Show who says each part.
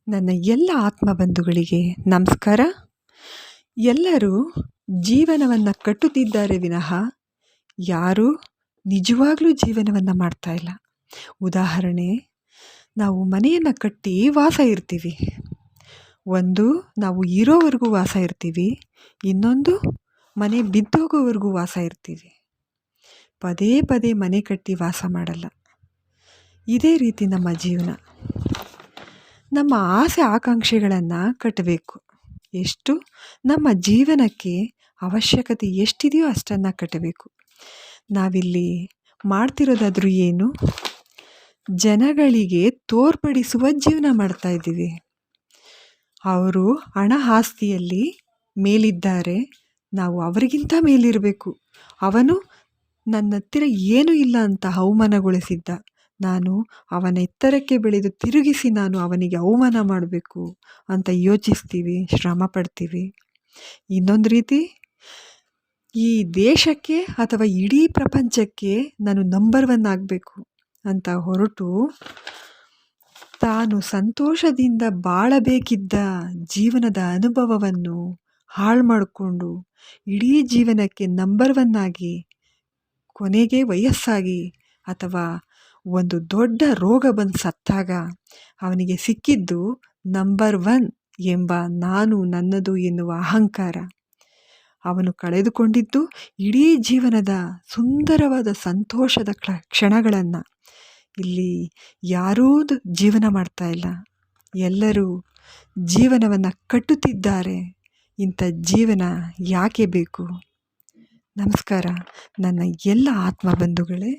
Speaker 1: ನನ್ನ ಎಲ್ಲ ಆತ್ಮಬಂಧುಗಳಿಗೆ ನಮಸ್ಕಾರ. ಎಲ್ಲರೂ ಜೀವನವನ್ನು ಕಟ್ಟುತ್ತಿದ್ದಾರೆ ವಿನಃ ಯಾರೂ ನಿಜವಾಗ್ಲೂ ಜೀವನವನ್ನು ಮಾಡ್ತಾ ಇಲ್ಲ. ಉದಾಹರಣೆ, ನಾವು ಮನೆಯನ್ನು ಕಟ್ಟಿ ವಾಸ ಇರ್ತೀವಿ. ಒಂದು, ನಾವು ಇರೋವರೆಗೂ ವಾಸ ಇರ್ತೀವಿ. ಇನ್ನೊಂದು, ಮನೆ ಬಿದ್ದೋಗೋವರೆಗೂ ವಾಸ ಇರ್ತೀವಿ. ಪದೇ ಪದೇ ಮನೆ ಕಟ್ಟಿ ವಾಸ ಮಾಡಲ್ಲ. ಇದೇ ರೀತಿ ನಮ್ಮ ಜೀವನ. ನಮ್ಮ ಆಸೆ ಆಕಾಂಕ್ಷೆಗಳನ್ನು ಕಟ್ಟಬೇಕು. ಎಷ್ಟು ನಮ್ಮ ಜೀವನಕ್ಕೆ ಅವಶ್ಯಕತೆ ಎಷ್ಟಿದೆಯೋ ಅಷ್ಟನ್ನು ಕಟ್ಟಬೇಕು. ನಾವಿಲ್ಲಿ ಮಾಡ್ತಿರೋದಾದರೂ ಏನು? ಜನಗಳಿಗೆ ತೋರ್ಪಡಿಸುವ ಜೀವನ ಮಾಡ್ತಾ ಇದ್ದೀವಿ. ಅವರು ಹಣ ಆಸ್ತಿಯಲ್ಲಿ ಮೇಲಿದ್ದಾರೆ, ನಾವು ಅವರಿಗಿಂತ ಮೇಲಿರಬೇಕು. ಅವನು ನನ್ನ ಹತ್ತಿರ ಏನೂ ಇಲ್ಲ ಅಂತ ಅವಮಾನಗೊಳಿಸಿದ್ದ, ನಾನು ಅವನ ಎತ್ತರಕ್ಕೆ ಬೆಳೆದು ತಿರುಗಿಸಿ ನಾನು ಅವನಿಗೆ ಅವಮಾನ ಮಾಡಬೇಕು ಅಂತ ಯೋಚಿಸ್ತೀವಿ, ಶ್ರಮ ಪಡ್ತೀವಿ. ಇನ್ನೊಂದು ರೀತಿ, ಈ ದೇಶಕ್ಕೆ ಅಥವಾ ಇಡೀ ಪ್ರಪಂಚಕ್ಕೆ ನಾನು ನಂಬರ್ 1 ಆಗಬೇಕು ಅಂತ ಹೊರಟು ತಾನು ಸಂತೋಷದಿಂದ ಬಾಳಬೇಕಿದ್ದ ಜೀವನದ ಅನುಭವವನ್ನು ಹಾಳು ಮಾಡಿಕೊಂಡು ಇಡೀ ಜೀವನಕ್ಕೆ ನಂಬರ್ 1 ಆಗಿ ಕೊನೆಗೆ ವಯಸ್ಸಾಗಿ ಅಥವಾ ಒಂದು ದೊಡ್ಡ ರೋಗ ಬಂದು ಸತ್ತಾಗ ಅವನಿಗೆ ಸಿಕ್ಕಿದ್ದು ನಂಬರ್ 1 ಎಂಬ ನಾನು ನನ್ನದು ಎನ್ನುವ ಅಹಂಕಾರ. ಅವನು ಕಳೆದುಕೊಂಡಿದ್ದು ಇಡೀ ಜೀವನದ ಸುಂದರವಾದ ಸಂತೋಷದ ಕ್ಷಣಗಳನ್ನು. ಇಲ್ಲಿ ಯಾರೂ ಜೀವನ ಮಾಡ್ತಾ ಇಲ್ಲ, ಎಲ್ಲರೂ ಜೀವನವನ್ನು ಕಟ್ಟುತ್ತಿದ್ದಾರೆ. ಇಂಥ ಜೀವನ ಯಾಕೆ ಬೇಕು? ನಮಸ್ಕಾರ ನನ್ನ ಎಲ್ಲ ಆತ್ಮಬಂಧುಗಳೇ.